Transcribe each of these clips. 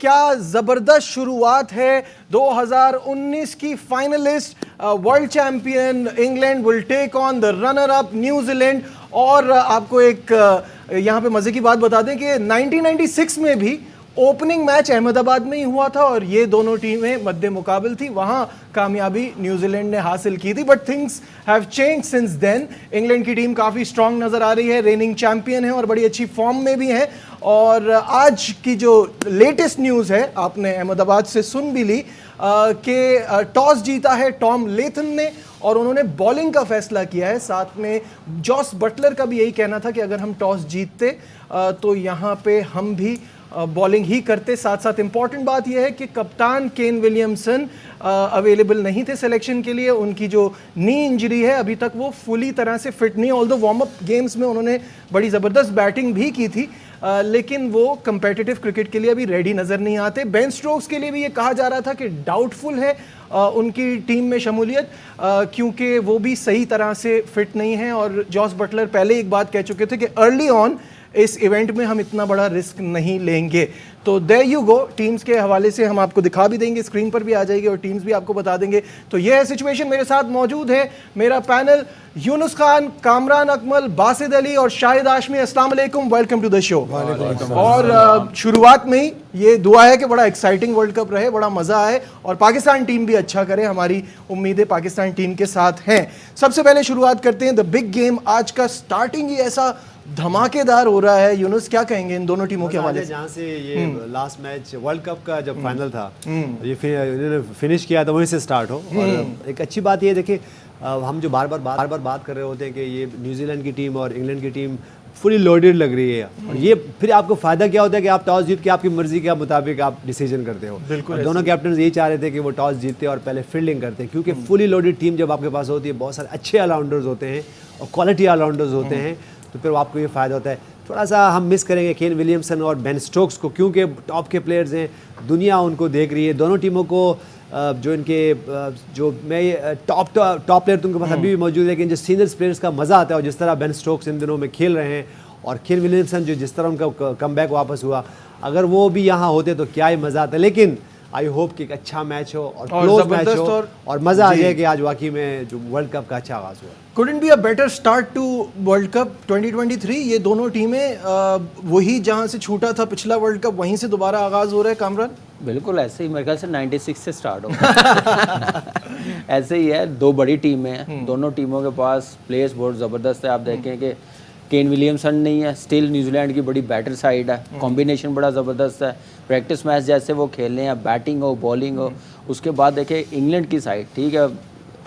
क्या ज़बरदस्त शुरुआत है 2019 की। Finalist world champion England will take on the runner up New Zealand. और आपको एक यहाँ पे मज़े की बात बता दें कि 1996 में भी ओपनिंग मैच अहमदाबाद में ही हुआ था और ये दोनों टीमें मद्दे मुकाबिल थी, वहां कामयाबी न्यूजीलैंड ने हासिल की थी। But things have change since then. England की टीम काफ़ी स्ट्रांग नज़र आ रही है, रेनिंग चैंपियन है और बड़ी अच्छी फॉर्म में भी है। और आज की जो लेटेस्ट न्यूज़ है, आपने अहमदाबाद से सुन भी ली कि टॉस जीता है टॉम लेथन ने और उन्होंने बॉलिंग का फैसला किया है। साथ में जॉस बटलर का भी यही कहना था कि अगर हम टॉस जीतते तो यहाँ पे हम भी बॉलिंग ही करते। साथ साथ इंपॉर्टेंट बात यह है कि कप्तान केन विलियमसन अवेलेबल नहीं थे सिलेक्शन के लिए। उनकी जो नी इंजरी है अभी तक वो फुली तरह से फिट नहीं। ऑल्दो वार्म अप गेम्स में उन्होंने बड़ी ज़बरदस्त बैटिंग भी की थी, लेकिन वो कंपेटिटिव क्रिकेट के लिए अभी रेडी नज़र नहीं आते। बेन स्टोक्स के लिए भी ये कहा जा रहा था कि डाउटफुल है उनकी टीम में शमूलियत, क्योंकि वो भी सही तरह से फिट नहीं है। और जॉस बटलर पहले एक बात कह चुके थे कि अर्ली ऑन इस इवेंट में हम इतना बड़ा रिस्क नहीं लेंगे। तो देयर यू गो, टीम्स के हवाले से हम आपको दिखा भी देंगे, स्क्रीन पर भी आ जाएगी और टीम्स भी आपको बता देंगे। तो यह है सिचुएशन। मेरे साथ मौजूद है मेरा पैनल, यूनुस खान, कामरान अकमल, बासिद अली और शाहिद आशमी। अस्सलाम वालेकुम, वेलकम टू द शो। और शुरुआत में ही ये दुआ है कि बड़ा एक्साइटिंग वर्ल्ड कप रहे, बड़ा मजा आए और पाकिस्तान टीम भी अच्छा करे। हमारी उम्मीदें पाकिस्तान टीम के साथ हैं। सबसे पहले शुरुआत करते हैं द बिग गेम। आज का स्टार्टिंग ही ऐसा धमाकेदार हो रहा है। यूनुस, क्या कहेंगे इन दोनों टीमों के हवाले से? जहाँ से ये लास्ट मैच वर्ल्ड कप का जब फाइनल था, ये इन्होंने फिनिश किया था, वहीं से स्टार्ट हो। और एक अच्छी बात ये देखिए, हम जो बार बार बात कर रहे होते हैं कि ये न्यूजीलैंड की टीम और इंग्लैंड की टीम फुली लोडेड लग रही है। और ये फिर आपको फायदा क्या होता है कि आप टॉस जीत के आपकी मर्जी के मुताबिक आप डिसीजन करते हो। बिल्कुल, दोनों कैप्टन यही चाह रहे थे कि वो टॉस जीतते और पहले फील्डिंग करते, क्योंकि फुली लोडेड टीम जब आपके पास होती है, बहुत सारे अच्छे ऑलराउंडर्स होते हैं और क्वालिटी ऑलराउंडर्स होते हैं, तो फिर आपको ये फ़ायदा होता है। थोड़ा सा हम मिस करेंगे केन विलियमसन और बेन स्टोक्स को, क्योंकि टॉप के प्लेयर्स हैं, दुनिया उनको देख रही है। दोनों टीमों को जो इनके जो मैं टॉप प्लेयर तो उनके पास अभी भी मौजूद है, लेकिन जो सीनियर्स प्लेयर्स का मज़ा आता है और जिस तरह बेन स्टोक्स इन दिनों में खेल रहे हैं और केन विलियमसन जो जिस तरह उनका कमबैक वापस हुआ, अगर वो भी यहाँ होते तो क्या ही मज़ा आता है। लेकिन आई होप कि एक अच्छा मैच हो और क्लोज मैच हो और मजा आ जाए कि आज वाकई में जो वर्ल्ड कप का अच्छा आगाज हुआ। Couldn't be a better start to world cup 2023। ये दोनों टीमें वही जहां से छूटा था पिछला वर्ल्ड कप, वहीं से दोबारा आगाज हो रहा है। कामरान, बिल्कुल ऐसे ही, मेरे ख्याल से 96 से स्टार्ट होगा। ऐसे ही है, दो बड़ी टीमें हैं, दोनों टीमों के पास प्लेयर्स बहुत ज़बरदस्त है। आप देखें कि केन विलियमसन नहीं है, स्टिल न्यूजीलैंड की बड़ी बैटर साइड है, कॉम्बिनेशन बड़ा ज़बरदस्त है। प्रैक्टिस मैच जैसे वो खेल रहे हैं, बैटिंग हो बॉलिंग हो। उसके बाद देखें इंग्लैंड की साइड, ठीक है,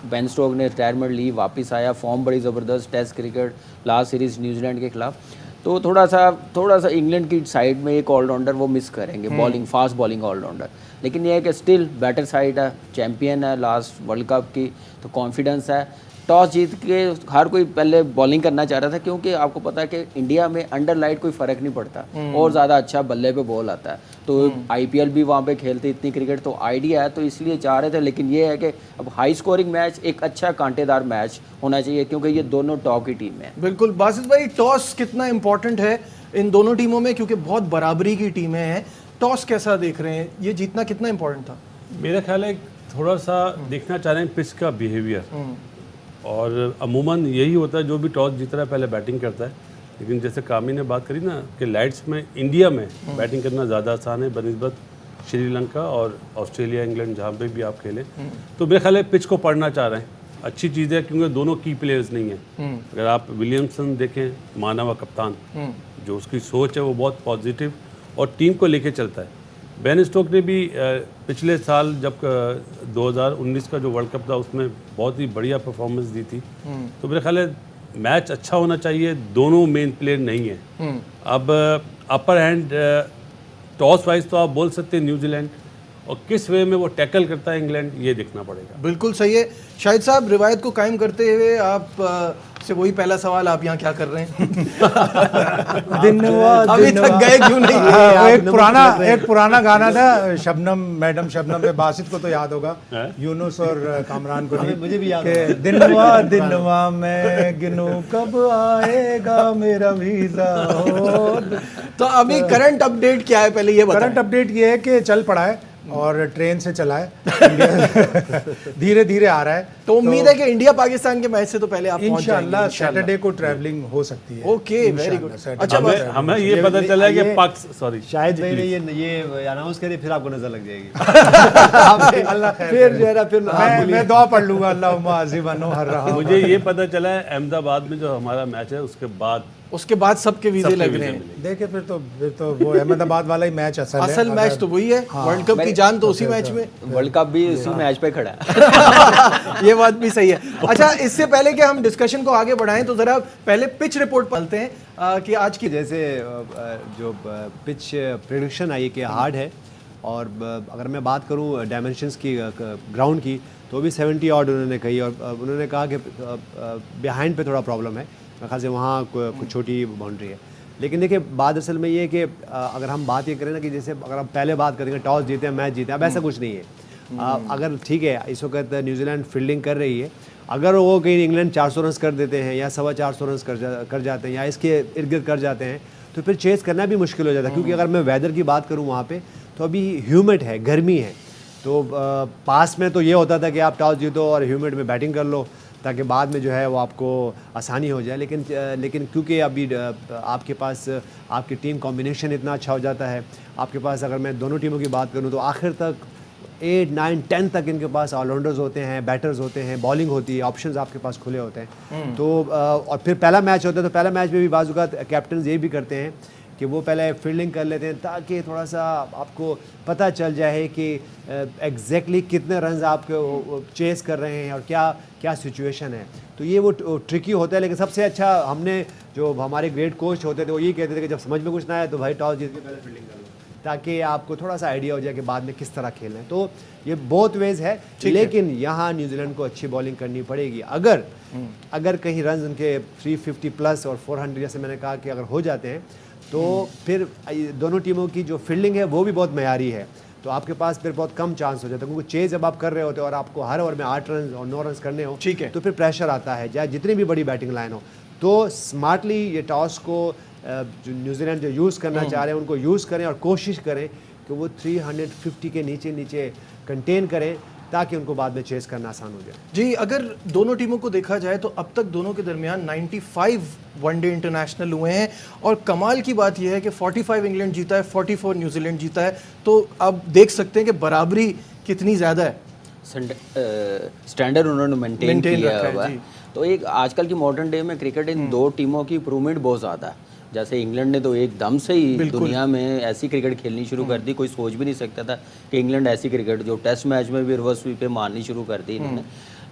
बेन स्टोक ने रिटायरमेंट ली, वापस आया, फॉर्म बड़ी ज़बरदस्त, test cricket last series New Zealand के खिलाफ। तो थोड़ा सा इंग्लैंड की साइड में एक ऑलराउंडर वो मिस करेंगे, बॉलिंग, फास्ट बॉलिंग ऑलराउंडर। लेकिन ये है कि स्टिल बैटर साइड है, चैम्पियन है लास्ट वर्ल्ड कप की, तो कॉन्फिडेंस है। टॉस जीत के हर कोई पहले बॉलिंग करना चाह रहा था, क्योंकि आपको पता है कि इंडिया में अंडर लाइट कोई फ़र्क नहीं पड़ता और ज़्यादा अच्छा बल्ले पे बॉल आता है। तो आईपीएल भी वहाँ पे खेलते इतनी क्रिकेट, तो आइडिया है, तो इसलिए चाह रहे थे। लेकिन ये है कि अब हाई स्कोरिंग मैच, एक अच्छा कांटेदार मैच होना चाहिए, क्योंकि ये दोनों टॉप की टीम है। बिल्कुल। बासित भाई, टॉस कितना इंपॉर्टेंट है इन दोनों टीमों में, क्योंकि बहुत बराबरी की टीमें हैं। टॉस कैसा देख रहे हैं, ये जीतना कितना इंपॉर्टेंट था? मेरा ख्याल है थोड़ा सा देखना चाह रहे हैं पिच का बिहेवियर, और अमूमन यही होता है, जो भी टॉस जीत रहा है पहले बैटिंग करता है। लेकिन जैसे कामी ने बात करी ना कि लाइट्स में इंडिया में बैटिंग करना ज़्यादा आसान है बनिस्बत श्रीलंका और ऑस्ट्रेलिया, इंग्लैंड, जहाँ पे भी आप खेलें। तो मेरा ख्याल है पिच को पढ़ना चाह रहे हैं, अच्छी चीज़ है, क्योंकि दोनों की प्लेयर्स नहीं हैं। अगर आप विलियमसन देखें, माना हुआ कप्तान, जो उसकी सोच है वो बहुत पॉजिटिव और टीम को लेके चलता है। बेन स्टोक ने भी पिछले साल जब 2019 का जो वर्ल्ड कप था उसमें बहुत ही बढ़िया परफॉर्मेंस दी थी। तो मेरा ख्याल है मैच अच्छा होना चाहिए, दोनों मेन प्लेयर नहीं है। अब अपर हैंड टॉस वाइज तो आप बोल सकते हैं न्यूजीलैंड, और किस वे में वो टैकल करता है इंग्लैंड, ये देखना पड़ेगा। बिल्कुल सही है। शाहिद साहब, रिवायत को कायम करते हुए आप से वही पहला सवाल, आप यहाँ क्या कर रहे हैं? अभी तक गए क्यों नहीं? वो एक पुराना गाना था, शबनम मैडम शबनम पे, बासित को तो याद होगा, यूनुस और कामरान को नहीं, मुझे भी याद कि दिनवा मैं गिनूं कब आएगा मेरा वीजा हो। तो अभी करंट अपडेट क्या है, पहले ये बताएं। करंट अपडेट ये है कि चल पड़ा है और ट्रेन से चला है, धीरे धीरे आ रहा है। तो उम्मीद है कि इंडिया पाकिस्तान के मैच से तो पहले आप पहुंच जाएंगे इंशाल्लाह सैटरडे को ट्रैवलिंग हो सकती है। Okay, very good. अच्छा, हमें ये पता चला कि सॉरी शायद भाई ने ये अनाउंस करे, फिर आपको नजर लग जाएगी। अल्लाह खैर फिर जो है ना, फिर मैं दुआ पढ़ लूंगा, अल्लाहुम्मा अज़ीमनो हर रहा। मुझे ये पता चला है अहमदाबाद में जो हमारा मैच है उसके बाद सबके वीजे लग रहे हैं। देखे फिर तो वो अहमदाबाद वाला ही मैच असल मैच तो वही है। वर्ल्ड कप की जान तो उसी मैच में, वर्ल्ड कप भी उसी मैच पे खड़ा है। ये बात भी सही है। अच्छा, इससे पहले कि हम डिस्कशन को आगे बढ़ाएं तो जरा पहले पिच रिपोर्ट पढ़ते हैं कि आज की जैसे जो पिच प्रेडिक्शन आई कि हार्ड है, और अगर मैं बात करूं डायमेंशंस की ग्राउंड की, तो भी 70 ऑड उन्होंने कही, और उन्होंने कहा कि बिहाइंड पे थोड़ा प्रॉब्लम है, मेरे ख्याल से वहाँ कुछ छोटी बाउंड्री है। लेकिन देखिए बात असल में ये है कि अगर हम बात ये करें ना कि जैसे अगर हम पहले बात करेंगे टॉस जीते हैं मैच जीते हैं, अब ऐसा कुछ नहीं है। अगर ठीक है इस वक्त न्यूजीलैंड फील्डिंग कर रही है, अगर वो कहीं इंग्लैंड 400 रन कर देते हैं या 425 रन कर जाते हैं या इसके इर्द गिर्द कर जाते हैं, तो फिर चेस करना भी मुश्किल हो जाता है। क्योंकि अगर मैं वेदर की बात करूँ वहाँ पर, तो अभी ह्यूमिड है, गर्मी है। तो पास में तो ये होता था कि आप टॉस जीतो और ह्यूमिड में बैटिंग कर लो ताकि बाद में जो है वो आपको आसानी हो जाए। लेकिन क्योंकि अभी आपके पास आपकी टीम कॉम्बिनेशन इतना अच्छा हो जाता है, आपके पास अगर मैं दोनों टीमों की बात करूं तो आखिर तक 8, 9, 10 तक इनके पास ऑलराउंडर्स होते हैं, बैटर्स होते हैं, बॉलिंग होती है, ऑप्शंस आपके पास खुले होते हैं। तो और फिर पहला मैच होता है, तो पहला मैच में भी बाज़ कैप्टन ये भी करते हैं कि वो पहले फील्डिंग कर लेते हैं ताकि थोड़ा सा आपको पता चल जाए कि एग्जैक्टली कितने रन्स आपके चेस कर रहे हैं और क्या सिचुएशन है। तो ये वो ट्रिकी होता है। लेकिन सबसे अच्छा हमने जो हमारे ग्रेट कोच होते थे वो ये कहते थे कि जब समझ में कुछ ना आए तो भाई टॉस जीत के पहले फील्डिंग कर लो, ताकि आपको थोड़ा सा आइडिया हो जाए कि बाद में किस तरह खेलना है। तो ये बोथ वेज है, लेकिन यहाँ न्यूजीलैंड को अच्छी बॉलिंग करनी पड़ेगी। अगर कहीं रन उनके 350 प्लस और 400 जैसे मैंने कहा कि अगर हो जाते हैं, तो फिर दोनों टीमों की जो फील्डिंग है वो भी बहुत मयारी है, तो आपके पास फिर बहुत कम चांस हो जाता है। क्योंकि चेज जब आप कर रहे होते हो और आपको हर ओवर में 8 रन और 9 रन करने हो, ठीक है, तो फिर प्रेशर आता है, चाहे जितनी भी बड़ी बैटिंग लाइन हो। तो स्मार्टली ये टॉस को जो न्यूजीलैंड जो यूज़ करना चाह रहे हैं उनको यूज़ करें और कोशिश करें कि वो 350 के नीचे कंटेन करें ताकि उनको बाद में चेस करना आसान हो जाए। जी, अगर दोनों टीमों को देखा जाए तो अब तक दोनों के दरमियान 95 वनडे इंटरनेशनल हुए हैं, और कमाल की बात यह है कि 45 इंग्लैंड जीता है, 44 न्यूजीलैंड जीता है। तो अब देख सकते हैं कि बराबरी कितनी ज़्यादा है। स्टैंडर्ड उन्होंने मेंटेन किया हुआ है। जी। तो एक आजकल की मॉडर्न डे में क्रिकेट इन दो टीमों की इम्प्रूवमेंट बहुत ज़्यादा है। जैसे इंग्लैंड ने तो एकदम से ही दुनिया में ऐसी क्रिकेट खेलनी शुरू कर दी, कोई सोच भी नहीं सकता था कि इंग्लैंड ऐसी क्रिकेट जो टेस्ट मैच में भी रिवर्स स्वीप पे मारनी शुरू कर दी इन्होंने।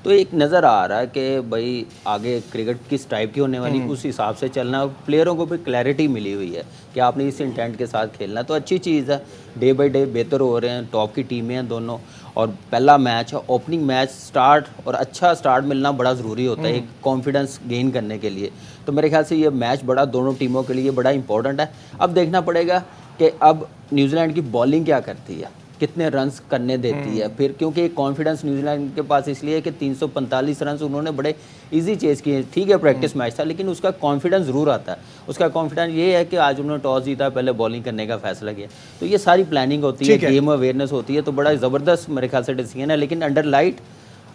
तो एक नज़र आ रहा है कि भाई आगे क्रिकेट किस टाइप की होने वाली, उस हिसाब से चलना। प्लेयरों को भी क्लैरिटी मिली हुई है कि आपने इस इंटेंट के साथ खेलना, तो अच्छी चीज़ है। डे बाई डे बेहतर हो रहे हैं, टॉप की टीमें हैं दोनों, और पहला मैच है, ओपनिंग मैच स्टार्ट, और अच्छा स्टार्ट मिलना बड़ा ज़रूरी होता है एक कॉन्फिडेंस गेन करने के लिए। तो मेरे ख्याल से ये मैच बड़ा दोनों टीमों के लिए बड़ा इंपॉर्टेंट है। अब देखना पड़ेगा कि अब न्यूजीलैंड की बॉलिंग क्या करती है, कितने रन्स करने देती है फिर, क्योंकि एक कॉन्फिडेंस न्यूजीलैंड के पास इसलिए कि 345 रन्स उन्होंने बड़े इजी चेस किए। ठीक है प्रैक्टिस मैच था, लेकिन उसका कॉन्फिडेंस ज़रूर आता है। उसका कॉन्फिडेंस ये है कि आज उन्होंने टॉस जीता, पहले बॉलिंग करने का फैसला किया। तो ये सारी प्लानिंग होती है, गेम अवेयरनेस होती है, तो बड़ा ज़बरदस्त मेरे ख्याल से डिसीजन है। लेकिन अंडर लाइट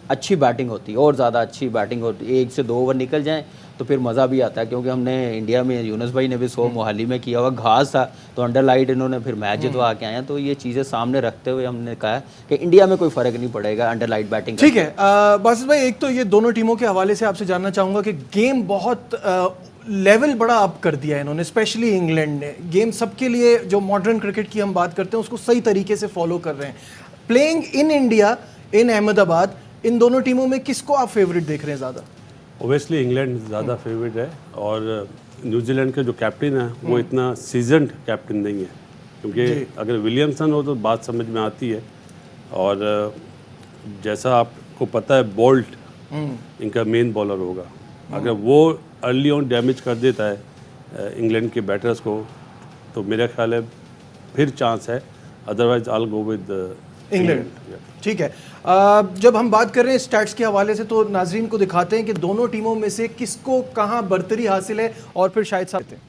अच्छी बैटिंग होती है, और ज़्यादा अच्छी बैटिंग होती है। 1 से 2 ओवर निकल जाएँ तो फिर मज़ा भी आता है, क्योंकि हमने इंडिया में यूनुस भाई ने भी 100 मोहाली में किया हुआ, घास था तो अंडर लाइट इन्होंने फिर मैच जितवा के आए हैं। तो ये चीज़ें सामने रखते हुए हमने कहा कि इंडिया में कोई फ़र्क नहीं पड़ेगा अंडर लाइट बैटिंग। ठीक है बासित भाई, एक तो ये दोनों टीमों के हवाले से आपसे जानना चाहूँगा कि गेम बहुत लेवल बड़ा अप कर दिया है इन्होंने, स्पेशली इंग्लैंड ने। गेम सबके लिए, जो मॉडर्न क्रिकेट की हम बात करते हैं, उसको सही तरीके से फॉलो कर रहे हैं। प्लेइंग इन इंडिया, इन अहमदाबाद, इन दोनों टीमों में किसको आप फेवरेट देख रहे हैं ज़्यादा? ओबियसली इंग्लैंड ज़्यादा फेवरेट है, और न्यूजीलैंड के जो कैप्टन है वो इतना सीजन्ड कैप्टन नहीं है, क्योंकि अगर विलियमसन हो तो बात समझ में आती है। और जैसा आपको पता है बोल्ट इनका मेन बॉलर होगा, अगर वो अर्ली ऑन डैमेज कर देता है इंग्लैंड के बैटर्स को, तो मेरा ख्याल है फिर चांस है, otherwise I will go with England. ठीक है, जब हम बात कर रहे हैं स्टैट्स के हवाले से, तो नाजरीन को दिखाते हैं कि दोनों टीमों में से किसको कहां बर्तरी हासिल है, और फिर शायद साथ हैं।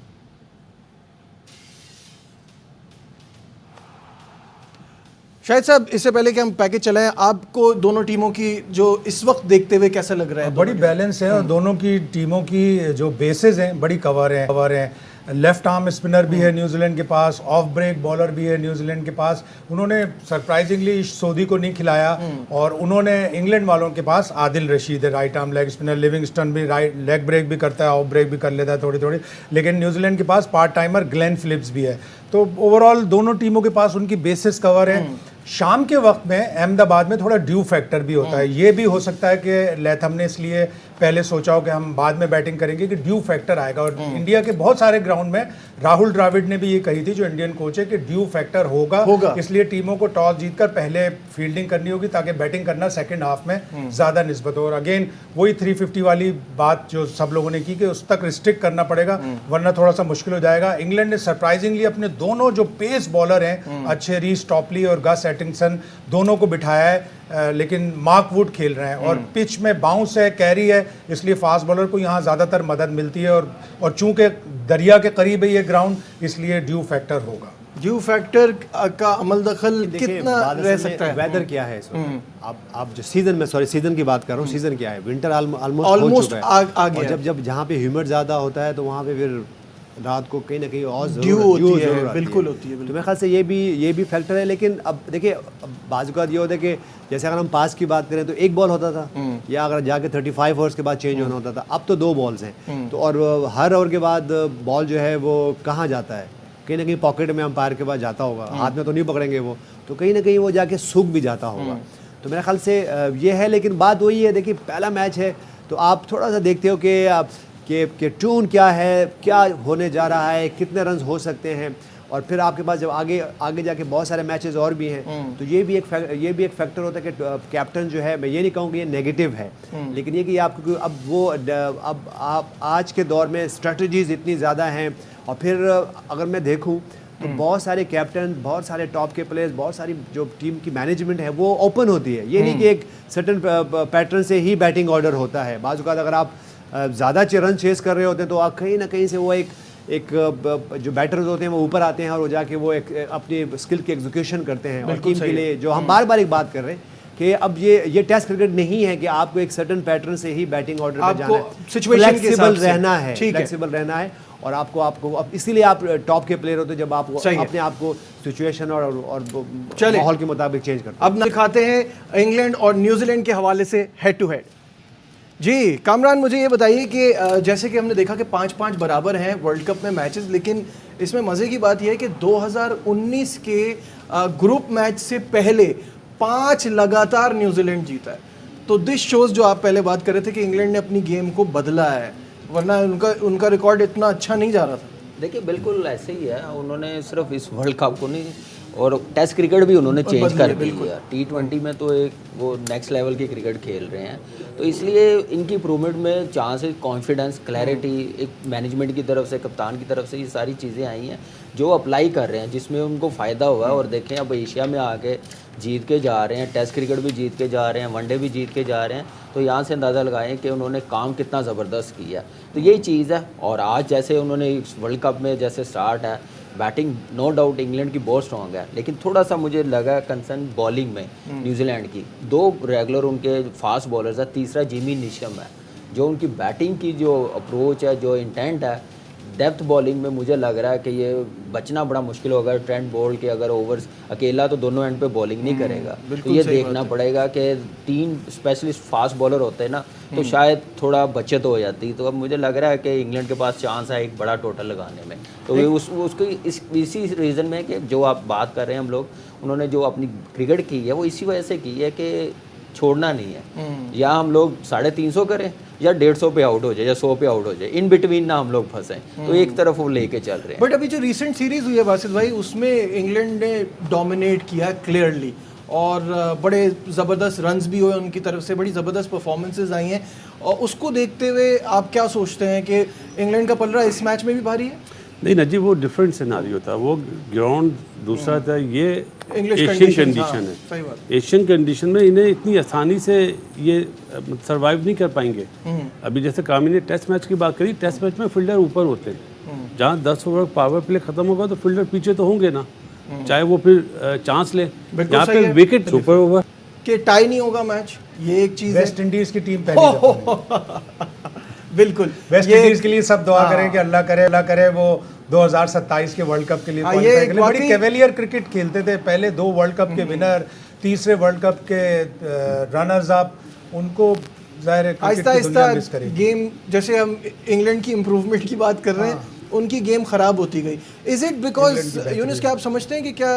शायद साहब, इससे पहले कि हम पैकेज चलाएं, आपको दोनों टीमों की जो इस वक्त देखते हुए कैसा लग रहा है? बड़ी बैलेंस है और दोनों की टीमों की जो बेसेस हैं बड़ी कवर हैं। लेफ्ट आर्म स्पिनर भी है न्यूजीलैंड के पास, ऑफ ब्रेक बॉलर भी है न्यूजीलैंड के पास। उन्होंने सरप्राइजिंगली सोधी को नहीं खिलाया, और उन्होंने इंग्लैंड वालों के पास आदिल रशीद है, right arm leg spinner. Livingstone भी राइट लेग ब्रेक भी करता है, ऑफ ब्रेक भी कर लेता है थोड़ी। लेकिन न्यूजीलैंड के पास पार्ट टाइमर ग्लेन फिलिप्स भी है। तो ओवरऑल दोनों टीमों के पास उनकी बेसिस कवर है। शाम के वक्त में अहमदाबाद में थोड़ा ड्यू फैक्टर भी होता है। ये भी हो सकता है कि लैथम ने इसलिए पहले सोचा हो कि हम बाद में बैटिंग करेंगे, कि ड्यू फैक्टर आएगा। और इंडिया के बहुत सारे ग्राउंड में राहुल द्रविड़ ने भी ये कही थी, जो इंडियन कोच है, कि ड्यू फैक्टर होगा। इसलिए टीमों को टॉस जीतकर पहले फील्डिंग करनी होगी, ताकि बैटिंग करना सेकंड हाफ में ज़्यादा निस्बत हो। और अगेन वही 350 वाली बात जो सब लोगों ने की, कि उस तक रिस्ट्रिक्ट करना पड़ेगा, वरना थोड़ा सा मुश्किल हो जाएगा। इंग्लैंड ने सरप्राइजिंगली अपने दोनों जो पेस बॉलर हैं अच्छे, रीस टॉपली और गस एटिंगसन, दोनों को बिठाया है। लेकिन मार्क वुड खेल रहे हैं, और पिच में बाउंस है, कैरी है, इसलिए फास्ट बॉलर को यहाँ ज़्यादातर मदद मिलती है। और चूंकि दरिया के करीब है ये ग्राउंड, इसलिए ड्यू फैक्टर होगा। ड्यू फैक्टर का अमल दखल कितना रह सकता है? वेदर क्या है इस वक्त? आप जो सीजन की बात कर रहा हूँ, सीजन क्या है? विंटर ऑलमोस्ट आ गया। और जब जहाँ पे ह्यूमिड ज़्यादा होता है, तो वहाँ पे फिर रात को कहीं ना कहीं और ड्यू होती है, बिल्कुल होती है। तो मेरे ख्याल से ये भी फैक्टर है। लेकिन अब देखिए, बाज़ ये होता है कि जैसे अगर हम पास की बात करें तो एक बॉल होता था, या अगर जाके 35 ओवर्स के बाद चेंज होना होता था। अब तो 2 बॉल्स हैं, तो और हर ओवर के बाद बॉल जो है वो कहाँ जाता है? कहीं ना कहीं पॉकेट में अंपायर के पास जाता होगा, हाथ में तो नहीं पकड़ेंगे वो, तो कहीं ना कहीं वो जाके सूख भी जाता होगा। तो मेरे ख्याल से ये है। लेकिन बात वही है, देखिए पहला मैच है, तो आप थोड़ा सा देखते हो कि टून क्या है, क्या होने जा रहा है, कितने रन हो सकते हैं। और फिर आपके पास जब आगे जाके बहुत सारे मैचेस और भी हैं, तो ये भी एक फैक्टर होता है कि कैप्टन जो है, मैं ये नहीं कहूँ कि ये नेगेटिव है, लेकिन ये कि आपको अब आप आज के दौर में स्ट्रेटजीज इतनी ज़्यादा हैं। और फिर अगर मैं देखूँ तो बहुत सारे कैप्टन, बहुत सारे टॉप के प्लेयर्स, बहुत सारी जो टीम की मैनेजमेंट है वो ओपन होती है। ये नहीं कि एक सर्टन पैटर्न से ही बैटिंग ऑर्डर होता है। बाज़ औक़ात अगर आप ज़्यादा रन चेस कर रहे होते हैं, तो आप कहीं ना कहीं से वो एक जो बैटर्स होते हैं वो ऊपर आते हैं, और वो जाके वो एक अपनी स्किल की एग्जीक्यूशन करते हैं। और टीम के लिए जो हम बार बार एक बात कर रहे हैं कि अब ये टेस्ट क्रिकेट नहीं है कि आपको एक सर्टन पैटर्न से ही बैटिंग ऑर्डर में जाना है, फ्लेक्सिबल रहना है, फ्लेक्सिबल रहना है। और आपको अब इसीलिए आप टॉप के प्लेयर होते हैं, जब आप अपने आप को सिचुएशन और माहौल के मुताबिक चेंज करते हैं। अब दिखाते हैं इंग्लैंड और न्यूजीलैंड के हवाले से हेड टू हेड। जी कामरान, मुझे ये बताइए कि जैसे कि हमने देखा कि 5-5 बराबर हैं वर्ल्ड कप में मैचेस, लेकिन इसमें मज़े की बात यह है कि 2019 के ग्रुप मैच से पहले 5 लगातार न्यूजीलैंड जीता है। तो दिस शोज़, जो आप पहले बात कर रहे थे कि इंग्लैंड ने अपनी गेम को बदला है, वरना उनका रिकॉर्ड इतना अच्छा नहीं जा रहा था। देखिए बिल्कुल ऐसे ही है, उन्होंने सिर्फ इस वर्ल्ड कप को नहीं, और टेस्ट क्रिकेट भी उन्होंने चेंज कर दी है। T20 में तो एक वो नेक्स्ट लेवल की क्रिकेट खेल रहे हैं, तो इसलिए इनकी इम्प्रूवमेंट में चांसेस, कॉन्फिडेंस, क्लैरिटी, एक मैनेजमेंट की तरफ से, कप्तान की तरफ से ये सारी चीज़ें आई हैं जो अप्लाई कर रहे हैं, जिसमें उनको फ़ायदा हुआ है। और देखें अब एशिया में आके जीत के जा रहे हैं, टेस्ट क्रिकेट भी जीत के जा रहे हैं, वनडे भी जीत के जा रहे हैं, तो यहाँ से अंदाज़ा लगाएं कि उन्होंने काम कितना ज़बरदस्त किया। तो यही चीज़ है। और आज जैसे उन्होंने वर्ल्ड कप में जैसे स्टार्ट है, बैटिंग नो डाउट इंग्लैंड की बहुत स्ट्रॉन्ग है, लेकिन थोड़ा सा मुझे लगा कंसर्न बॉलिंग में न्यूजीलैंड की। 2 रेगुलर उनके फास्ट बॉलर्स है, तीसरा जिमी निशम है, जो उनकी बैटिंग की जो अप्रोच है, जो इंटेंट है, डेप्थ बॉलिंग में मुझे लग रहा है कि ये बचना बड़ा मुश्किल होगा। ट्रेंट बोल्ट के अगर ओवर्स अकेला तो दोनों एंड पे बॉलिंग नहीं करेगा, तो ये देखना पड़ेगा कि 3 स्पेशलिस्ट फास्ट बॉलर होते हैं ना, तो शायद थोड़ा बचत हो जाती। तो अब मुझे लग रहा है कि इंग्लैंड के पास चांस है एक बड़ा टोटल लगाने में। तो उसको इसी रीज़न में कि जो आप बात कर रहे हैं हम लोग, उन्होंने जो अपनी क्रिकेट की है वो इसी वजह से की है कि छोड़ना नहीं है। या हम लोग 350 करें, या 150 पे आउट हो जाए, या 100 पे आउट हो जाए, इन बिटवीन ना हम लोग फंसे। तो एक तरफ वो लेके चल रहे हैं। बट अभी जो रिसेंट सीरीज हुई है बासित भाई, उसमें इंग्लैंड ने डोमिनेट किया क्लियरली, और बड़े ज़बरदस्त रन्स भी हुए उनकी तरफ से, बड़ी ज़बरदस्त परफॉर्मेंसेज आई हैं, और उसको देखते हुए आप क्या सोचते हैं कि इंग्लैंड का पलड़ा इस मैच में भी भारी है? नहीं नजीब, वो डिफरेंट सिनारियो था, वो ग्राउंड दूसरा था, ये English एशियन conditions, कंडीशन हाँ, सही बात। है। एशियन कंडीशन में इन्हें इतनी आसानी से ये सरवाइव नहीं कर पाएंगे। अभी जैसे कामी ने टेस्ट मैच की बात करी, टेस्ट मैच में फील्डर ऊपर होते हैं, जहाँ 10 ओवर पावर प्ले खत्म होगा तो फील्डर पीछे तो होंगे ना, चाहे वो फिर चांस ले, यहाँ सही पे है। विकेट सुपर ओवर कि टाई नहीं होगा मैच, ये एक चीज़ है। वेस्ट इंडीज की टीम पहली दफा बिल्कुल, वेस्ट ये इंडीज के लिए सब दुआ करें कि अल्लाह करे वो 2027 के वर्ल्ड कप के लिए हाँ, qualify ये के लिए बड़ी वाकई- कैवेलियर क्रिकेट खेलते थे। पहले 2 वर्ल्ड कप के विनर, तीसरे वर्ल्ड कप के रनर्स अप, उनको जाहिर है क्रिकेट आहिस्ता की दुनिया मिस आहिस्ता करेगी। गेम, जैसे हम इंग्लैंड की इम्प्रूवमेंट की बात कर रहे हैं, उनकी गेम खराब होती गई। इज इट बिकॉज यूनुस, क्या आप समझते हैं कि क्या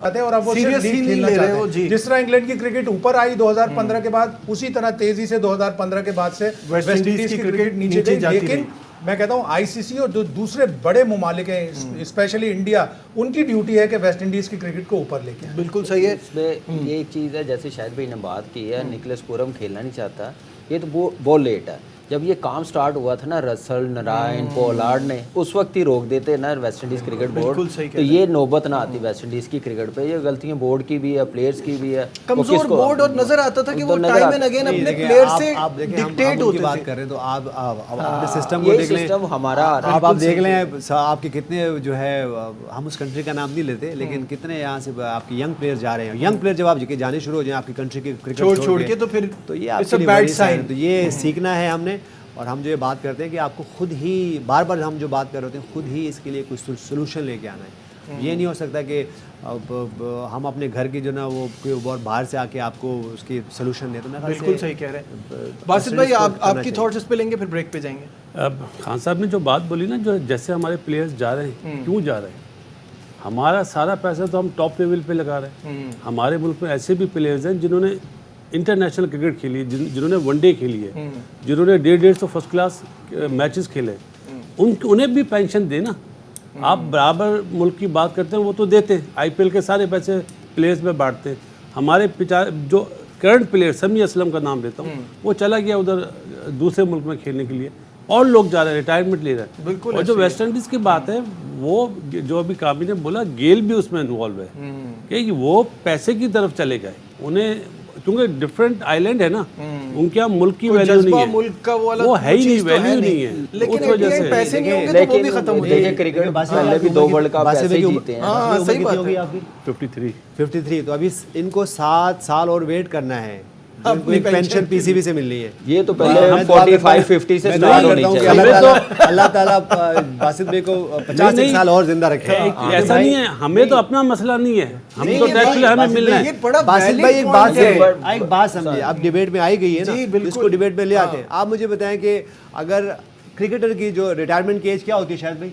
आते हैं और अब वो Serious सिर्फ ही लीग नहीं खेलना ले रहे चाहते वो, हैं। जी। जिस तरह इंग्लैंड की क्रिकेट ऊपर आई 2015 के बाद, उसी तरह तेजी से 2015 के बाद से वेस्ट इंडीज की क्रिकेट नीचे गई। जाती लेकिन मैं कहता हूँ आईसीसी और जो दूसरे बड़े ममालिक हैं, स्पेशली इंडिया, उनकी ड्यूटी है कि वेस्ट इंडीज की क्रिकेट को ऊपर लेके आए। बिल्कुल सही है। इसमें ये एक चीज़ है, जैसे शायद भाई ने बात की है, निकलस पूरम खेलना नहीं चाहता, ये तो बहुत लेट है। जब ये काम स्टार्ट हुआ था ना, रसल, नारायण, पोलार्ड ने उस वक्त ही रोक देते ना वेस्ट इंडीज क्रिकेट बिल्कुल बोर्ड, सही कह तो ये नौबत ना आती वेस्ट इंडीज की क्रिकेट पे। ये गलतियां बोर्ड की भी है, प्लेयर्स की भी है। वो कमजोर किसको- बोर्ड, और नजर आता था कि वो नजर टाइम आता- एंड अगेन अपने देखिए, प्लेयर आप- से आप देखें, हम डिक्टेट उनकी होते बात थे। कर रहे हैं तो आप अपने सिस्टम को ये देख लें। सिस्टम हमारा आ रहा है। आप देख लें आपके कितने जो है, हम उस कंट्री का नाम नहीं लेते, लेकिन कितने यहाँ से आपके यंग प्लेयर जा रहे हैं। यंग प्लेयर जब आप जाने शुरू हो जाए आपकी कंट्री के क्रिकेट छोड़ के, तो फिर तो ये it's आपके a लिए bad बड़ी साइन। sign। तो ये सीखना है हमने। और हम जो ये बात करते हैं कि आपको खुद ही बार बार हम जो बात कर रहे होते हैं, खुद ही इसके लिए कुछ सोल्यूशन लेके आना है। ये नहीं हो सकता कि हम अपने घर की जो ना वो कोई और बाहर से आके आपको उसकी सोल्यूशन दे। तो मैं बिल्कुल सही कह रहे हैं बासित भाई, आपकी थॉट्स इस पे लेंगे, फिर ब्रेक पे जाएंगे। अब खान साहब ने जो बात बोली ना, जो जैसे हमारे प्लेयर्स जा रहे हैं, क्यों जा रहे हैं? हमारा सारा पैसा तो हम टॉप लेवल पे लगा रहे हैं। हमारे मुल्क में ऐसे भी प्लेयर्स हैं जिन्होंने इंटरनेशनल क्रिकेट खेली है, जिन्होंने वनडे खेली है, जिन्होंने 150 फर्स्ट क्लास मैचेस खेले, उन्हें भी पेंशन देना। आप बराबर मुल्क की बात करते हैं, वो तो देते हैं, आईपीएल के सारे पैसे प्लेयर्स में बांटते हैं। हमारे जो करंट प्लेयर, समी असलम का नाम लेता हूँ, वो चला गया उधर दूसरे मुल्क में खेलने के लिए, और लोग जा रहे हैं, रिटायरमेंट ले रहे हैं। बिल्कुल और जो वेस्ट इंडीज़ की बात है, वो जो अभी काबी ने बोला, गेल भी उसमें इन्वॉल्व है कि वो पैसे की तरफ चले गए। उन्हें क्योंकि डिफरेंट आइलैंड है ना, उनके यहाँ मुल्क की वैल्यू नहीं है, मुल्क का वो वाला वो है ही नहीं, चीज़ तो है वैल्यू नहीं। नहीं है। लेकिन उस वजह से पैसे नहीं होंगे तो वो भी खत्म हो देखिए जाएगी। क्रिकेट बासित पहले भी भाई, 2 वर्ल्ड कप बासित ऐसे भाई ही की जीते हैं। हाँ, उम्र सही कितनी बात होगी है। आपकी? 53। तो अभी इनको 7 साल और वेट करना है। इनको अपनी एक पेंशन pension पीसीबी से मिलनी है। ये तो मैं पहले तो आपको 45-50 से मैं स्टार्ट दुआ होनी करता हूँ कि चाहिए। अल्लाह ताला बासित भाई को 50 नहीं, साल और जिंदा रखे। ऐसा नहीं है, हमें तो अपना मसला नहीं है, हम तो टैक्स ले, हमें मिलना ये है। बड़ा बासित valid भाई एक बात point है। एक बात समझिए, अब डिबेट में आई गई है जी, ना, बिल्कुल। इसको डिबेट में ले आते हैं। आप मुझे बताएं कि अगर क्रिकेटर की जो रिटायरमेंट की एज क्या होती है शायद भाई?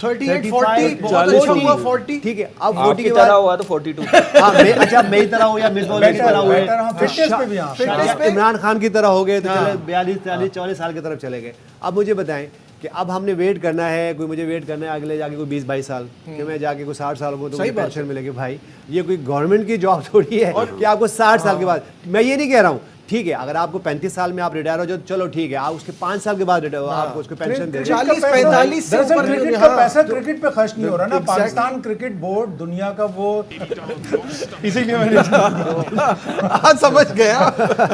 38, 35, 40, बहुत 40, अच्छा हुआ 40। ठीक है, अब 40 आपकी के तरह बाद हुआ तो 42। हाँ, अच्छा मेरी तरह हो या मिसबाह की तरह हुए, बेटर, हाँ, फिटनेस पे भी, हाँ, शायद इमरान खान की तरह हो गए तो चले 42, 43, 44 साल की तरफ चले गए। अब मुझे बताएं कि अब हमने वेट करना है, कोई मुझे वेट करना है अगले जाके कोई 20-22 साल कि मैं जाके कोई 60 साल को तो मुझे पेंशन मिलेगी। भाई ये कोई गवर्नमेंट की जॉब थोड़ी है कि आपको 60 साल के बाद। मैं ये नहीं कह रहा हूँ, ठीक है, अगर आपको 35 साल में आप रिटायर हो जाओ, चलो ठीक है, आप उसके 5 साल के बाद आपको उसको पेंशन दे दें। 40-45 से दरअसल ऊपर क्रिकेट नहीं, का हाँ। पैसा क्रिकेट पे खर्च नहीं हो रहा ना। Exactly. पाकिस्तान क्रिकेट बोर्ड दुनिया का वो इसीलिए मैंने आज समझ गया।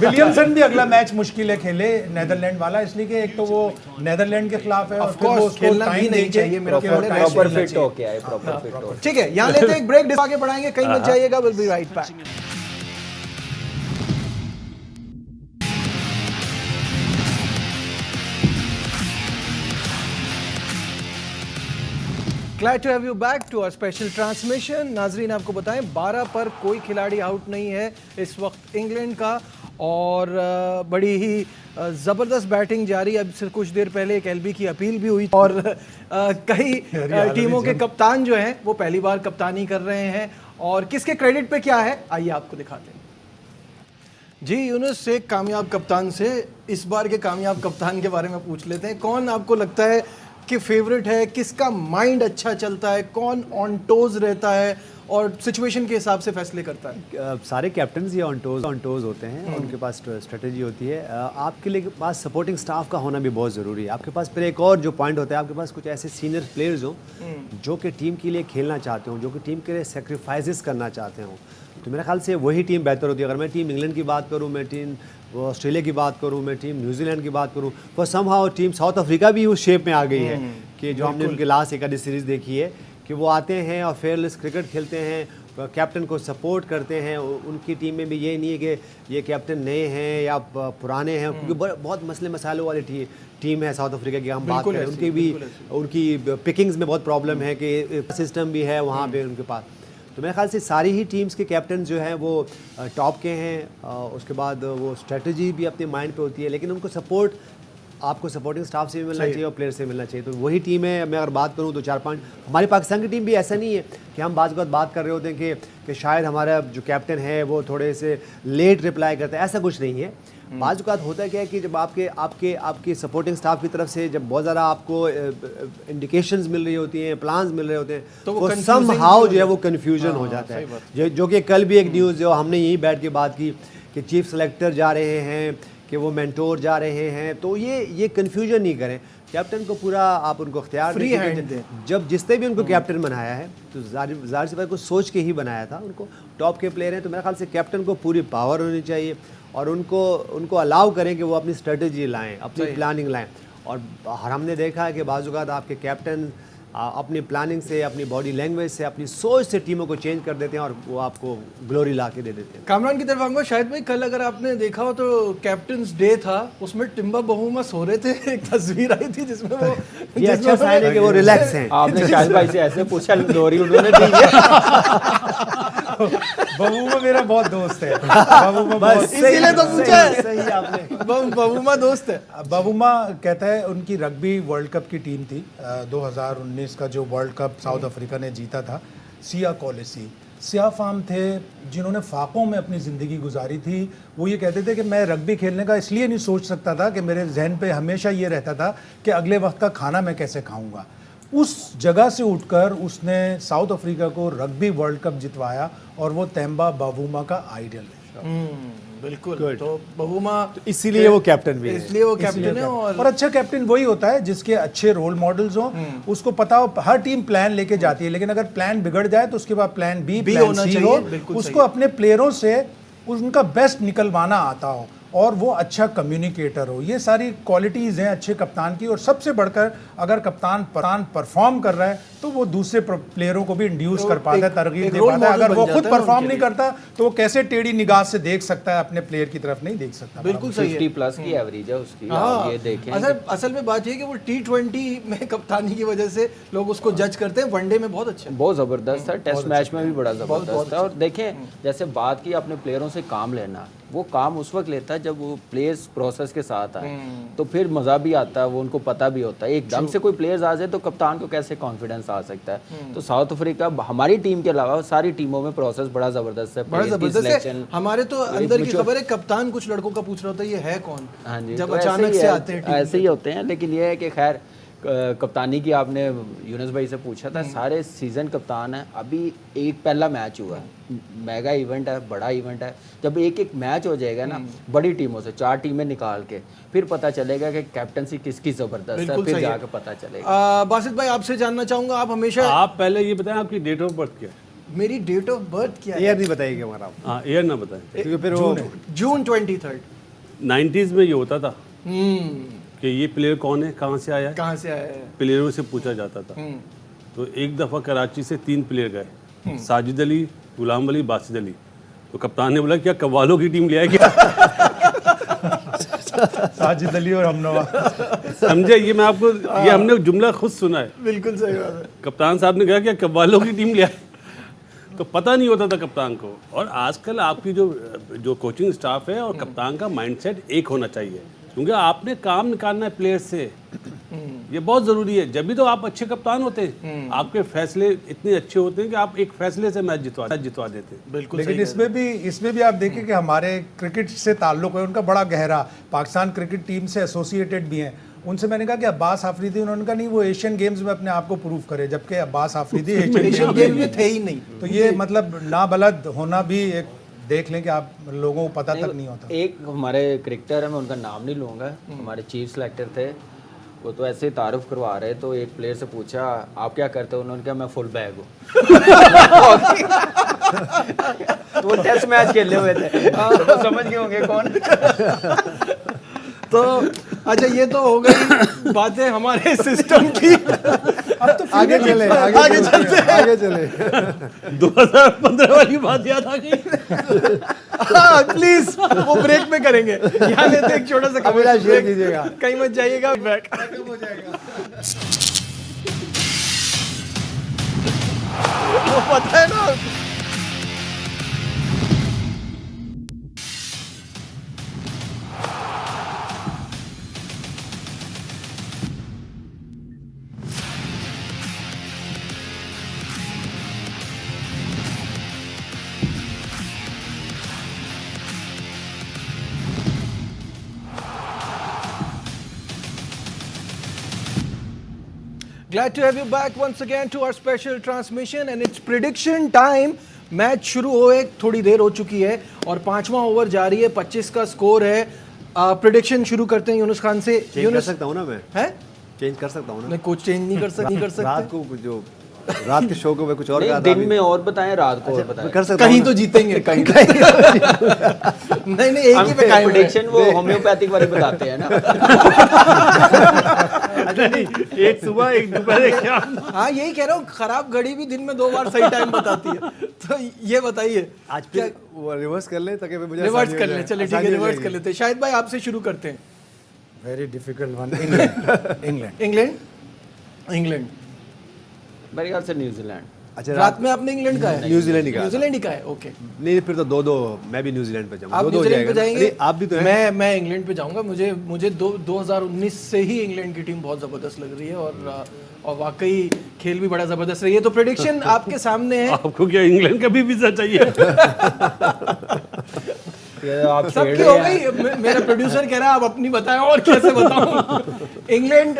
विलियमसन भी अगला मैच मुश्किल है खेले, नेदरलैंड वाला, इसलिए कि एक तो वो नेदरलैंड के खिलाफ है और Of फिर वो course, उसको खेलना भी टाइम नहीं देंगे चाहिए, मेरा कि वो ख्याल है। टाइम प्रॉपर देना फिट चाहिए। होके आए, प्रॉपर फिट हो। ठीक है, यहाँ लेते हैं एक ब्रेक, आगे बढ़ाएंगे, कहीं मत जाइएगा, will be right back. Glad to have you back to our special transmission। नाजरीन आपको बताएं 12 पर कोई खिलाड़ी आउट नहीं है इस वक्त इंग्लैंड का, और बड़ी ही ज़बरदस्त बैटिंग जारी। अब सिर्फ कुछ देर पहले एक एलबी की अपील भी हुई और कई टीमों के कप्तान जो हैं वो पहली बार कप्तानी कर रहे हैं, और किसके क्रेडिट पे क्या है आइए आपको दिखाते हैं। जी यूनुस, एक कामयाब कप्तान से इस बार के कामयाब कप्तान के बारे में पूछ लेते हैं। कौन आपको लगता है आपके फेवरेट है, किसका माइंड अच्छा चलता है, कौन ऑन टोज रहता है और सिचुएशन के हिसाब से फैसले करता है? सारे कैप्टन ही ऑन टोज होते हैं, उनके पास स्ट्रेटजी होती है। आपके लिए पास सपोर्टिंग स्टाफ का होना भी बहुत ज़रूरी है। आपके पास फिर एक और जो पॉइंट होता है, आपके पास कुछ ऐसे सीनियर प्लेयर्स हों जो कि टीम के लिए खेलना चाहते हो, जो कि टीम के लिए सेक्रीफाइसेस करना चाहते हो, तो मेरे ख्याल से वही टीम बेहतर होती है। अगर मैं टीम इंग्लैंड की बात करूँ, मैं टीम ऑस्ट्रेलिया की बात करूँ, मैं टीम न्यूजीलैंड की बात करूँ, पर समहाउ टीम साउथ अफ्रीका भी उस शेप में आ गई है कि जो हमने उनके लास्ट एक आधी सीरीज़ देखी है कि वो आते हैं और फेयरलेस क्रिकेट खेलते हैं, कैप्टन को सपोर्ट करते हैं। उनकी टीम में भी ये नहीं है कि ये कैप्टन नए हैं या पुराने हैं, क्योंकि बहुत मसले मसालों वाली टीम है साउथ अफ्रीका की। हम बात करें उनकी भी, उनकी पिकिंग्स में बहुत प्रॉब्लम है कि सिस्टम भी है वहाँ पे उनके पास। तो मेरे ख्याल से सारी ही टीम्स के कैप्टन जो हैं वो टॉप के हैं। उसके बाद वो स्ट्रेटजी भी अपने माइंड पे होती है, लेकिन उनको सपोर्ट आपको सपोर्टिंग स्टाफ से भी मिलना चाहिए और प्लेयर से मिलना चाहिए। तो वही टीम है। मैं अगर बात करूँ तो 4-5 हमारी पाकिस्तान की टीम भी ऐसा नहीं है कि हम बात कर रहे होते हैं कि शायद हमारा जो कैप्टन है वो थोड़े से लेट रिप्लाई करता है, ऐसा कुछ नहीं है। बाज़ होता क्या है कि जब आपके सपोर्टिंग स्टाफ की तरफ से जब बहुत ज़्यादा आपको इंडिकेशंस मिल रही होती हैं, प्लान्स मिल रहे होते हैं, तो समहाउ जो है वो कन्फ्यूजन हो जाता है। जो कि कल भी एक न्यूज़ जो हमने यहीं बैठ के बात की कि चीफ सेलेक्टर जा रहे हैं, कि वो मेंटोर जा रहे हैं, तो ये कन्फ्यूजन नहीं करें। कैप्टन को पूरा आप उनको अख्तियार फ्री हैंड दें। जब जिसने भी उनको कैप्टन बनाया है तो ज़ाहिर सी बात को सोच के ही बनाया था। उनको टॉप के प्लेयर हैं, तो मेरे ख्याल से कैप्टन को पूरी पावर होनी चाहिए और उनको अलाउ करें कि वो अपनी स्ट्रेटजी लाएं, अपनी प्लानिंग लाएं। और हमने देखा है कि बाज़ औक़ात आपके कैप्टन अपनी प्लानिंग से, अपनी बॉडी लैंग्वेज से, अपनी सोच से टीमों को चेंज कर देते हैं और वो आपको ग्लोरी ला के दे देते हैं। कामरान की तरफ आऊंगा। शायद भाई कल अगर आपने देखा हो तो कैप्टन्स डे था, उसमें टिम्बा बहुमा सो रहे थे, एक तस्वीर आई थी जिसमें वो ये अच्छा साइन है कि वो रिलैक्स हैं। आपने शाहिद भाई से ऐसे पूछा, ग्लोरी उन्होंने दी है। बबूमा मेरा बहुत दोस्त है। बबूमा बस इसीलिए तो पूछा है। सही आपने। बबूमा दोस्त है। बबूमा कहता है उनकी रग्बी वर्ल्ड कप की टीम थी 2019 का, जो वर्ल्ड कप साउथ अफ्रीका ने जीता था। सिया कॉलेसी सिया फार्म थे जिन्होंने फाकों में अपनी ज़िंदगी गुजारी थी। वो ये कहते थे कि मैं रग्बी खेलने का इसलिए नहीं सोच सकता था कि मेरे जहन पे हमेशा ये रहता था कि अगले वक्त का खाना मैं कैसे खाऊंगा। उस जगह से उठकर उसने साउथ अफ्रीका को रग्बी वर्ल्ड कप जितवाया और वो तेम्बा बवूमा का आइडियल है। बिल्कुल। तो बवूमा इसीलिए वो कैप्टन भी है। इसलिए वो कैप्टन है। और अच्छा कैप्टन वही होता है जिसके अच्छे रोल मॉडल्स हों। उसको पता हो हर टीम प्लान लेके जाती है, लेकिन अगर प्लान बिगड़ जाए तो उसके बाद प्लान बी होना सी चाहिए। हो। बिल्कुल उसको अपने प्लेयरों से उनका बेस्ट निकलवाना आता हो और वो अच्छा कम्युनिकेटर हो। ये सारी क्वालिटीज़ हैं अच्छे कप्तान की। और सबसे बढ़कर अगर कप्तान परफॉर्म कर रहा है तो वो दूसरे प्लेयरों को भी इंड्यूस कर पाता है, तरगीब दे पाता है। अगर वो खुद परफॉर्म नहीं करता तो वो कैसे टेढ़ी निगाह से देख सकता है, अपने प्लेयर की तरफ नहीं देख सकता। बिल्कुल सही है। 50+ की एवरेज है उसकी। हाँ, ये देखें असल में बात ये है कि वो T20 में कप्तानी की वजह से लोग उसको जज करते हैं, वनडे में बहुत अच्छा है, बहुत ज़बरदस्त है, टेस्ट मैच में भी बड़ा ज़बरदस्त है। और देखें जैसे बात की अपने प्लेयरों से काम लेना, वो काम उस वक्त लेता है जब वो प्लेयर्स प्रोसेस के साथ आए, तो फिर मज़ा भी आता है, वो उनको पता भी होता है। एकदम से कोई प्लेयर्स आ जाए तो कप्तान को कैसे कॉन्फिडेंस आ सकता है। तो साउथ अफ्रीका हमारी टीम के अलावा सारी टीमों में प्रोसेस बड़ा ज़बरदस्त है, बड़ा जबरदस्त है। हमारे तो अंदर की खबर है, कप्तान कुछ लड़कों का पूछ रहा होता है ये है कौन। हाँ जी, जब तो अचानक से आते हैं ऐसे ही होते हैं। लेकिन ये है कि खैर कप्तानी की आपने यूनुस भाई से पूछा था, सारे सीजन कप्तान है। अभी एक पहला मैच हुआ है, मेगा इवेंट है, बड़ा इवेंट है। जब एक मैच हो जाएगा ना बड़ी टीमों से, 4 टीमें निकाल के, फिर पता चलेगा कि कैप्टनसी किसकी जबरदस्त है, फिर जाकर पता चलेगा। बासित भाई आपसे जानना चाहूंगा, आप हमेशा आप पहले ये बताएं आपकी डेट ऑफ बर्थ क्या है? मेरी डेट ऑफ बर्थ क्या है? ईयर नहीं बताइएगा हमारा, हाँ ईयर ना बताएं, क्योंकि फिर वो जून 23 90s में ये होता था कि ये प्लेयर कौन है, कहाँ से आया है, कहाँ से आया है। प्लेयरों से पूछा जाता था। तो एक दफ़ा कराची से 3 प्लेयर गए, साजिद अली, गुलाम अली, बासित अली। तो कप्तान ने बोला क्या कव्वालों की टीम ले आए क्या? साजिद अली और हमनवा। समझे, ये मैं आपको, ये हमने जुमला खुद सुना है। बिल्कुल सही बात है। कप्तान साहब ने कहा क्या कव्वालों की टीम ले आए? तो पता नहीं होता था कप्तान को। और आजकल आपकी जो कोचिंग स्टाफ है और कप्तान का माइंडसेट एक होना चाहिए, क्योंकि आपने काम निकालना है प्लेयर से, ये बहुत ज़रूरी है। जब भी तो आप अच्छे कप्तान होते हैं, आपके फैसले इतने अच्छे होते हैं कि आप एक फैसले से मैच जितवा देते हैं। बिल्कुल। लेकिन इसमें भी आप देखें कि हमारे क्रिकेट से ताल्लुक़ है उनका बड़ा गहरा, पाकिस्तान क्रिकेट टीम से एसोसिएटेड भी हैं उनसे मैंने कहा कि अब्बास आफरीदी, उन्होंने कहा नहीं वो एशियन गेम्स में अपने आप को प्रूव करे, जबकि अब्बास आफरीदी एशियन गेम में थे ही नहीं। तो ये मतलब नाबलद होना भी एक देख लें कि आप लोगों को पता तक नहीं होता। एक हमारे क्रिकेटर है, मैं उनका नाम नहीं लूँगा, हमारे चीफ सेलेक्टर थे, वो तो ऐसे ही तारुफ करवा रहे, तो एक प्लेयर से पूछा आप क्या करते हो, उन्होंने कहा मैं फुल बैग हूँ। तो वो टेस्ट मैच खेले हुए थे, तो समझ गए होंगे कौन। तो अच्छा, ये तो हो गई बातें हमारे सिस्टम की। अब तो आगे चले, आगे चलते हैं। आगे चले। 2015 वाली बात याद आ गई। हाँ प्लीज, वो ब्रेक में करेंगे। यहाँ लेते एक छोटा सा अभिलाष commercial शेयर break। कीजिएगा। कहीं मत जाइएगा, बैक हो जाएगा। वो पता है ना। Glad to have you back once again to our special transmission and it's prediction time। Match शुरू हुए थोड़ी देर हो चुकी है और 5वां ओवर जारी है, 25 का स्कोर है। प्रेडिक्शन शुरू करते हैं यूनुस खान से। चेंज कर सकता हूँ ना मैं? है चेंज कर सकता हूँ ना? नहीं, कुछ चेंज नहीं कर सकते। रात को कुछ जो रात के शो को मैं कुछ और नहीं, कहा था दिन में और बताएं, रात को और बताएं। कर सकता हूँ कहीं ना? तो जीतेंगे, कहीं नहीं एक ही पे कायम रहे। प्रेडिक्शन वो होम्योपैथिक वाली बताते हैं ना। अच्छा नहीं, एक सुबह एक दोपहर एक शाम। हाँ यही कह रहा हूँ, खराब घड़ी भी दिन में 2 बार सही टाइम बताती है। तो ये बताइए आज फिर वो रिवर्स कर ले ताकि मुझे रिवर्स आसानी कर हो ले। जाए। चलिए ठीक आसानी है, हो रिवर्स जाएगी। कर लेते हैं। शाहिद भाई आपसे शुरू करते हैं। Very difficult one. England. England. England. England. मेरे ख्याल से न्यूजीलैंड। अच्छा रात में आपने इंग्लैंड का है? न्यूजीलैंड ही कहा था। न्यूजीलैंड ही का है, ओके। नहीं फिर तो 2-2 मैं भी न्यूजीलैंड पे जाऊंगा। आप 2-2 हो न्यूजीलैंड पे जाएगा ना? जाएंगे? अरे, आप भी तो हैं। मैं इंग्लैंड पे जाऊंगा। मुझे 2019 से ही इंग्लैंड की टीम बहुत जबरदस्त लग रही है और वाकई खेल भी बड़ा जबरदस्त रही है। तो प्रेडिक्शन आपके सामने है। आपको क्या इंग्लैंड का भी वीजा चाहिए? आप सबकी हो गई। मेरा प्रोड्यूसर कह रहा है आप अपनी बताएं और कैसे बताऊं। इंग्लैंड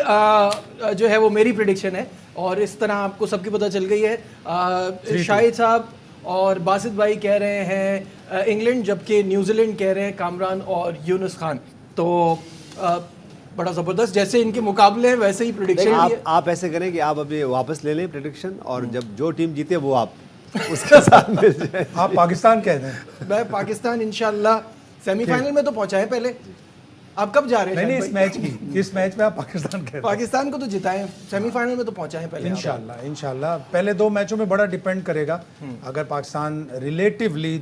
जो है वो मेरी प्रेडिक्शन है और इस तरह आपको सबकी पता चल गई है। शाहिद साहब और बासित भाई कह रहे हैं इंग्लैंड, जबकि न्यूजीलैंड कह रहे हैं कामरान और यूनुस खान। तो बड़ा ज़बरदस्त, जैसे इनके मुकाबले हैं वैसे ही प्रेडिक्शन भी है। आप ऐसे करें कि आप अभी वापस ले लें प्रेडिक्शन और जब जो टीम जीते वो आप उसके साथ मिल जाए। आप पाकिस्तान कह दें। मैं पाकिस्तान इंशाल्लाह सेमीफाइनल में तो पहुंचा है पहले। आप कब जा रहे हैं? नहीं शाहिद इस भाई? मैच की, इस मैच में आप पाकिस्तान कह रहे हैं। पाकिस्तान को तो जिताए, सेमीफाइनल में तो पहुंचा है पहले। इंशाल्लाह इंशाल्लाह पहले 2 मैचों में बड़ा डिपेंड करेगा। अगर पाकिस्तान रिलेटिवली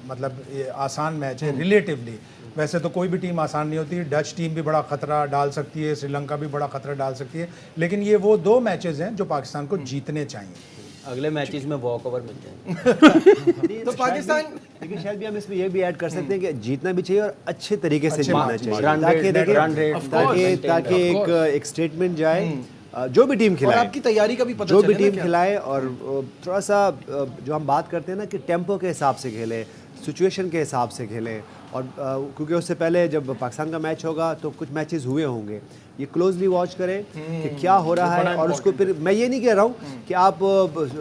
मतलब ये आसान मैच है रिलेटिवली, वैसे तो कोई भी टीम आसान नहीं होती। डच टीम भी बड़ा खतरा डाल सकती है, श्रीलंका भी बड़ा खतरा डाल सकती है, लेकिन ये वो 2 मैचेस हैं जो पाकिस्तान को जीतने चाहिए। अगले मैचेस में वॉक ओवर मिल जाए। तो पाकिस्तान, लेकिन शायद भी हम इसमें ये भी ऐड कर सकते हैं कि जीतना भी चाहिए और अच्छे तरीके से जीतना चाहिए, run ताकि rate, देखिए run rate, ताकि एक स्टेटमेंट जाए जो भी टीम और खिलाए, आपकी तैयारी का भी पता जो भी चले ना टीम क्या? खिलाए और थोड़ा सा जो हम बात करते हैं ना कि टेम्पो के हिसाब से खेले, सिचुएशन के हिसाब से खेले। और क्योंकि उससे पहले जब पाकिस्तान का मैच होगा तो कुछ मैचेस हुए होंगे, ये क्लोजली वॉच करें कि क्या हो रहा है। और उसको फिर मैं ये नहीं कह रहा हूँ कि आप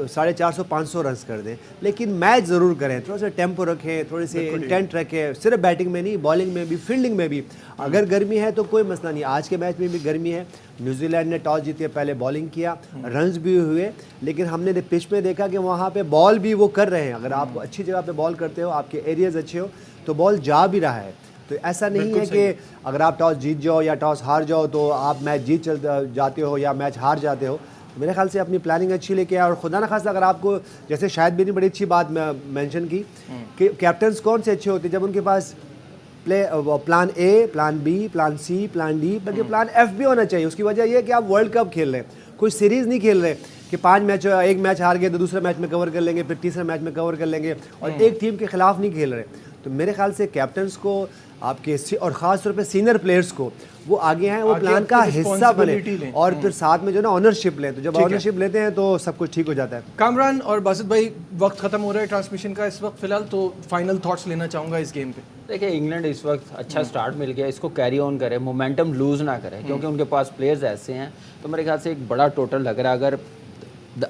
450-500 रन कर दें, लेकिन मैच ज़रूर करें, थोड़ा सा टेम्पो रखें, थोड़े से इंटेंट रखें, सिर्फ बैटिंग में नहीं, बॉलिंग में भी, फील्डिंग में भी। अगर गर्मी है तो कोई मसला नहीं, आज के मैच में भी गर्मी है। न्यूजीलैंड ने टॉस जीते पहले बॉलिंग किया, रन्स भी हुए, लेकिन हमने पिच में देखा कि वहाँ पे बॉल भी वो कर रहे हैं। अगर आप अच्छी जगह पे बॉल करते हो, आपके एरियाज अच्छे हो, तो बॉल जा भी रहा है। तो ऐसा नहीं है कि अगर आप टॉस जीत जाओ या टॉस हार जाओ तो आप मैच जीत जाते हो या मैच हार जाते हो। तो मेरे ख्याल से अपनी प्लानिंग अच्छी लेके आए। और खुदा न खास्ता अगर आपको, जैसे शायद भी नहीं, बड़ी अच्छी बात मैं मेंशन की कि कैप्टन्स कौन से अच्छे होते हैं जब उनके पास plan A, plan B, plan C, plan D, बल्कि प्लान एफ भी होना चाहिए। उसकी वजह यह है कि आप वर्ल्ड कप खेल रहे हैं, कोई सीरीज़ नहीं खेल रहे कि 5 मैच, एक मैच हार गए तो दूसरे मैच में कवर कर लेंगे, फिर तीसरे मैच में कवर कर लेंगे, और एक टीम के खिलाफ नहीं खेल रहे। तो मेरे ख्याल से कैप्टन्स को आपके और ख़ास तौर पे सीनियर प्लेयर्स को वो आगे हैं, वो आगे प्लान का अपनी हिस्सा बने responsibility लें। और फिर साथ में जो ना ऑनरशिप लें। तो जब ठीक है। ऑनरशिप लेते हैं तो सब कुछ ठीक हो जाता है। कामरान और बासित भाई, वक्त खत्म हो रहा है ट्रांसमिशन का इस वक्त फिलहाल, तो फाइनल थॉट्स लेना चाहूंगा इस गेम पे। देखिए इंग्लैंड इस वक्त अच्छा स्टार्ट मिल गया, इसको कैरी ऑन करे, मोमेंटम लूज ना करे, क्योंकि उनके पास प्लेयर्स ऐसे हैं। तो मेरे ख्याल से एक बड़ा टोटल लग रहा है, अगर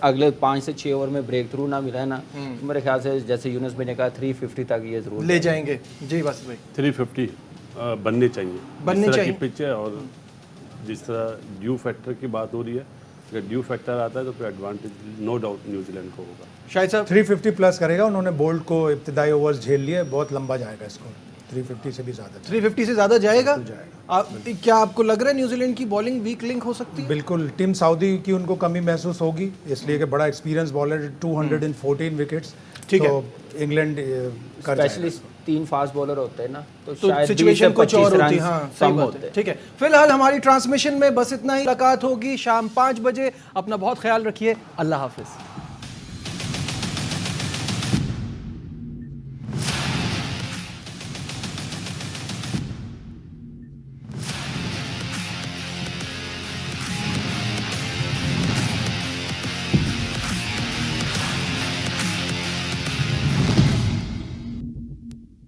अगले 5 से 6 ओवर में ब्रेक थ्रू ना मिला है ना, तो मेरे ख्याल से जैसे यूनुस भाई ने कहा 350 तक ये जरूर ले जाएंगे। जी बासित भाई। 350 बनने चाहिए, बनने जिस तरह चाहिए। की पिच है और जिस तरह ड्यू फैक्टर की बात हो रही है, अगर ड्यू फैक्टर आता है तो फिर एडवांटेज नो डाउट न्यूजीलैंड को होगा। शाहिद साहब। 350 प्लस करेगा। उन्होंने बोल्ट को इब्तिदाई ओवर्स झेल लिए, बहुत लंबा जाएगा स्कोर, 350 से भी ज़्यादा। 350 से ज्यादा जाएगा। क्या आपको लग रहा है न्यूजीलैंड की बॉलिंग वीक लिंक हो सकती है? बिल्कुल, टीम सऊदी की उनको कमी महसूस होगी, इसलिए कि बड़ा एक्सपीरियंस बॉलर, 214 विकेट्स। ठीक है। तो इंग्लैंड कर स्पेशली जाएगा। 3 फास्ट बॉलर होते हैं ना, तो तो शायद सिचुएशन कुछ और होती है। रन हाँ, सही कम बात होते है। ठीक है, फिलहाल हमारी ट्रांसमिशन में बस इतना ही। मुलाकात होगी शाम 5 बजे। अपना बहुत ख्याल रखिए। अल्लाह हाफिज।